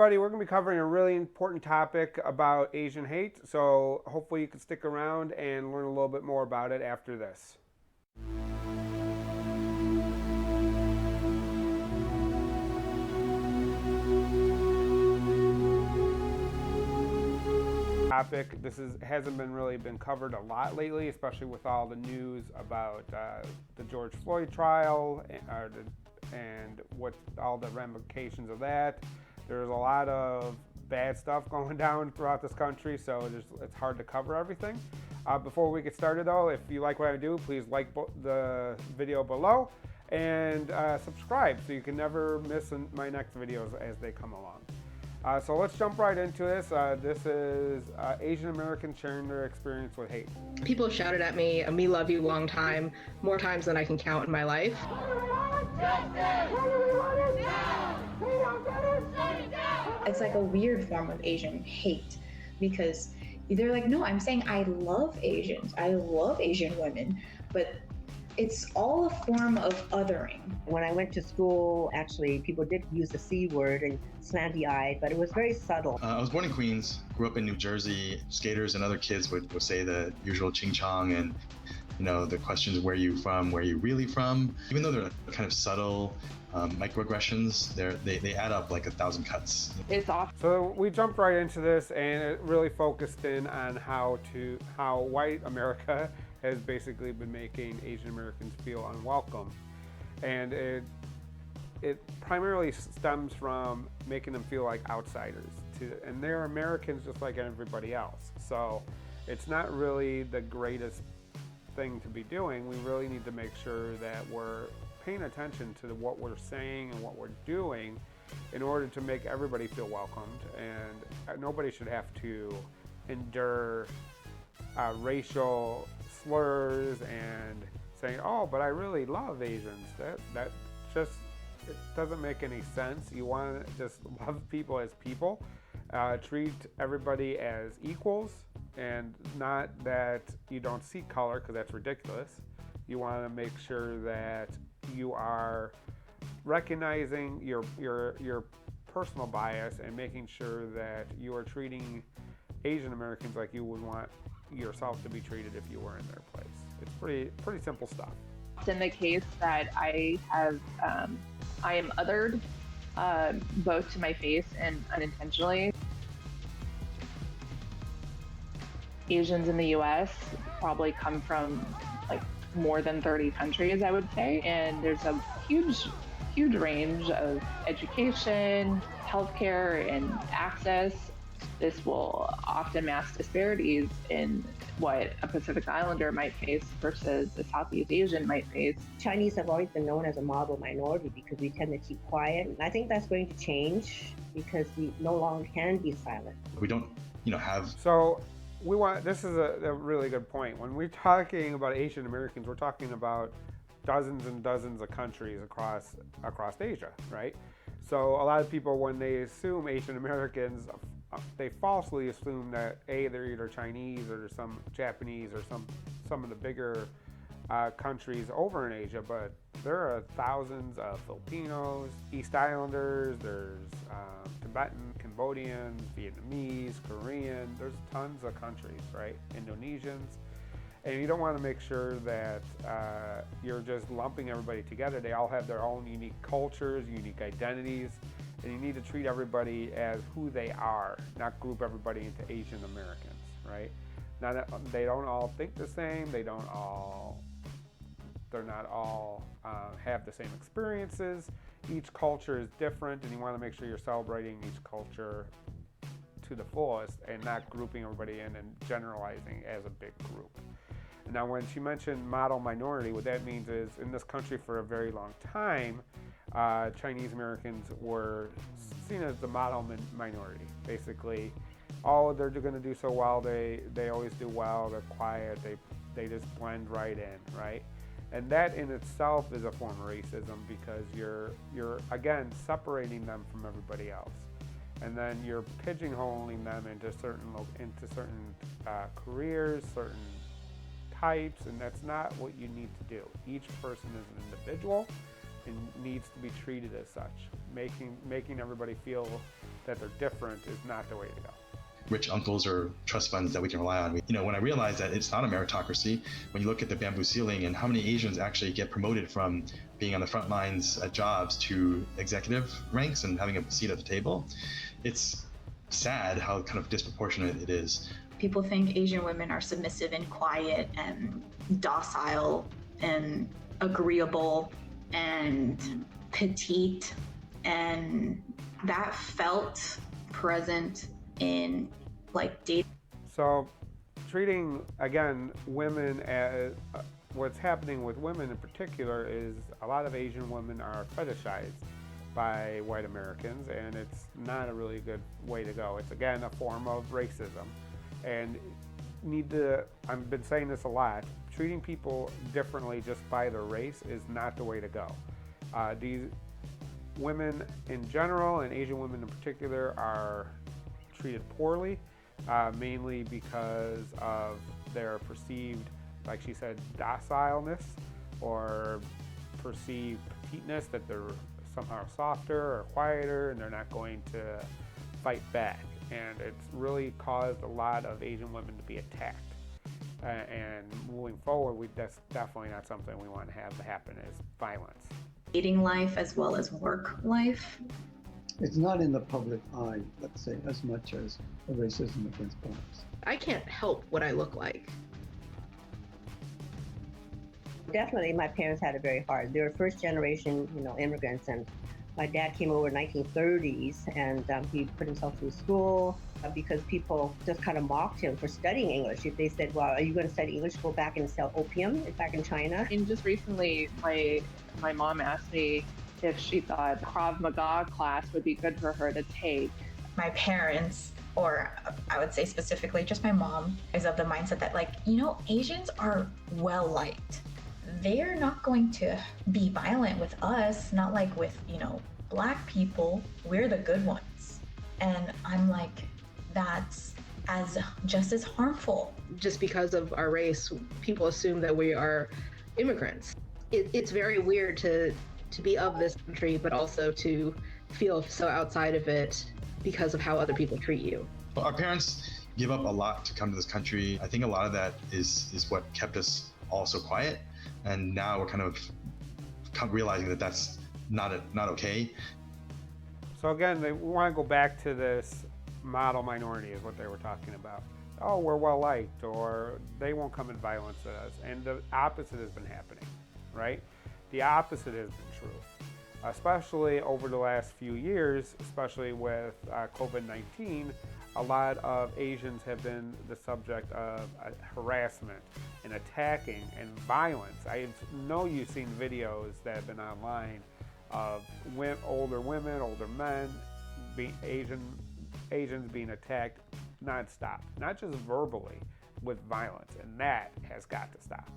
Everybody, we're going to be covering a really important topic about Asian hate, so hopefully you can stick around and learn a little bit more about it after this. Topic. Hasn't been really been covered a lot lately, especially with all the news about the George Floyd trial and what all the ramifications of that. There's a lot of bad stuff going down throughout this country, so it's hard to cover everything. Before we get started though, if you like what I do, please like the video below and subscribe so you can never miss my next videos as they come along. So let's jump right into this. This is Asian Americans sharing their experience with hate. People have shouted at me, "Me love you long time," more times than I can count in my life. It's like a weird form of Asian hate because they're like, no, I'm saying I love Asians. I love Asian women, but it's all a form of othering. When I went to school, actually, people did use the C word and slanty-eyed, but it was very subtle. I was born in Queens, grew up in New Jersey. Skaters and other kids would say the usual ching chong and, you know, the questions, where you from, where you really from. Even though they're kind of subtle microaggressions, they add up like 1,000 cuts. It's awful. So we jumped right into this, and it really focused in on how white America has basically been making Asian Americans feel unwelcome. And it primarily stems from making them feel like outsiders, and they're Americans just like everybody else. So it's not really the greatest thing to be doing. We really need to make sure that we're paying attention to what we're saying and what we're doing in order to make everybody feel welcomed, and nobody should have to endure racial slurs and saying, oh, but I really love Asians. That just, it doesn't make any sense. You want to just love people as people, treat everybody as equals, and not that you don't see color, because that's ridiculous. You want to make sure that you are recognizing your personal bias and making sure that you are treating Asian Americans like you would want yourself to be treated if you were in their place. It's pretty simple stuff. It's in the case that I am othered, both to my face and unintentionally. Asians in the U.S. probably come from like more than 30 countries, I would say, and there's a huge range of education, healthcare, and access. This will often mask disparities in what a Pacific Islander might face versus a Southeast Asian might face. Chinese have always been known as a model minority because we tend to keep quiet. And I think that's going to change because we no longer can be silent. We don't, have. So this is a really good point. When we're talking about Asian Americans, we're talking about dozens and dozens of countries across Asia, right? So a lot of people, when they assume Asian Americans, they falsely assume that they're either Chinese or some Japanese or some of the bigger countries over in Asia, but there are thousands of Filipinos, East Islanders, there's Tibetan, Cambodian, Vietnamese, Korean, there's tons of countries, right? Indonesians. And you don't want to make sure that you're just lumping everybody together. They all have their own unique cultures, unique identities, and you need to treat everybody as who they are, not group everybody into Asian Americans, right? Now, they don't all think the same. They're not all have the same experiences. Each culture is different, and you want to make sure you're celebrating each culture to the fullest and not grouping everybody in and generalizing as a big group. Now, when she mentioned model minority, what that means is in this country for a very long time, Chinese Americans were seen as the model minority. Basically, they're going to do so well. They always do well. They're quiet. They just blend right in, right? And that in itself is a form of racism because you're again separating them from everybody else, and then you're pigeonholing them into certain careers, certain types, and that's not what you need to do. Each person is an individual and needs to be treated as such, making everybody feel that they're different is not the way to go. Rich uncles or trust funds that we can rely on. When I realized that it's not a meritocracy, when you look at the bamboo ceiling and how many Asians actually get promoted from being on the front lines at jobs to executive ranks and having a seat at the table, it's sad how kind of disproportionate it is. People think Asian women are submissive and quiet and docile and agreeable and petite, and that felt present in like dating. So treating, again, women as what's happening with women in particular is a lot of Asian women are fetishized by white Americans, and it's not a really good way to go. It's, again, a form of racism. And I've been saying this a lot, treating people differently just by their race is not the way to go. These women in general, and Asian women in particular, are treated poorly, mainly because of their perceived, like she said, docileness or perceived petiteness, that they're somehow softer or quieter and they're not going to fight back. And it's really caused a lot of Asian women to be attacked. And moving forward, that's definitely not something we want to have happen, is violence. Dating life as well as work life. It's not in the public eye, let's say, as much as the racism against blacks. I can't help what I look like. Definitely, my parents had it very hard. They were first generation, immigrants, and my dad came over in the 1930s, and he put himself through school because people just kind of mocked him for studying English. If they said, "Well, are you going to study English? Go back and sell opium back in China." And just recently, my mom asked me if she thought Krav Maga class would be good for her to take. My parents, or I would say specifically just my mom, is of the mindset that Asians are well liked. They're not going to be violent with us, not like with, black people. We're the good ones. And I'm like, that's just as harmful. Just because of our race, people assume that we are immigrants. It's very weird to be of this country, but also to feel so outside of it because of how other people treat you. Well, our parents give up a lot to come to this country. I think a lot of that is what kept us all so quiet. And now we're kind of realizing that that's not okay. So again, we want to go back to this model minority is what they were talking about. Oh, we're well liked, or they won't come in violence to us. And the opposite has been happening, right? The opposite has been true, especially over the last few years, especially with COVID-19. A lot of Asians have been the subject of harassment and attacking and violence. I know you've seen videos that have been online of older women, older men, Asians being attacked nonstop, not just verbally, with violence, and that has got to stop.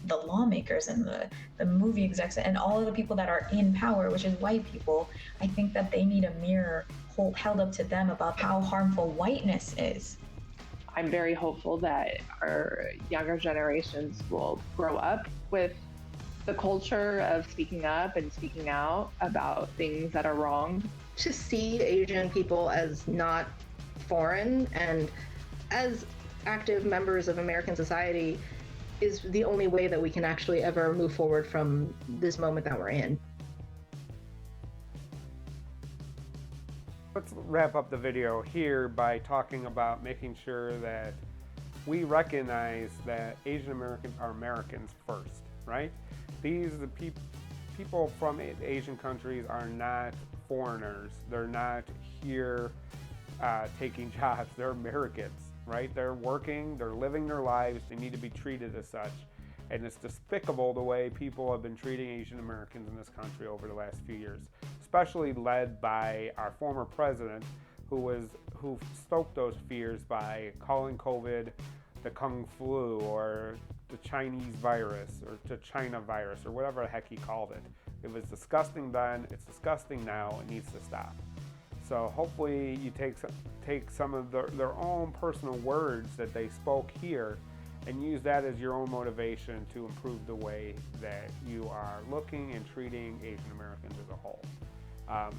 The lawmakers and the movie execs and all of the people that are in power, which is white people, I think that they need a mirror held up to them about how harmful whiteness is. I'm very hopeful that our younger generations will grow up with the culture of speaking up and speaking out about things that are wrong. To see Asian people as not foreign and as active members of American society is the only way that we can actually ever move forward from this moment that we're in. Let's wrap up the video here by talking about making sure that we recognize that Asian Americans are Americans first, right? The people from Asian countries are not foreigners. They're not here taking jobs. They're Americans, right? They're working, they're living their lives. They need to be treated as such. And it's despicable the way people have been treating Asian Americans in this country over the last few years, especially led by our former president, who stoked those fears by calling COVID the Kung flu or the Chinese virus or the China virus or whatever the heck he called it. It was disgusting then, it's disgusting now, it needs to stop. So hopefully you take some of their own personal words that they spoke here and use that as your own motivation to improve the way that you are looking and treating Asian Americans as a whole.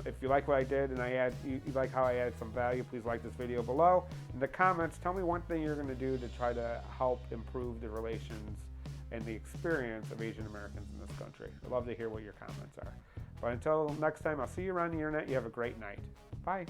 If you like what I did and you like how I added some value, please like this video below. In the comments, tell me one thing you're going to do to try to help improve the relations and the experience of Asian Americans in this country. I'd love to hear what your comments are. But until next time, I'll see you around the internet. You have a great night. Bye.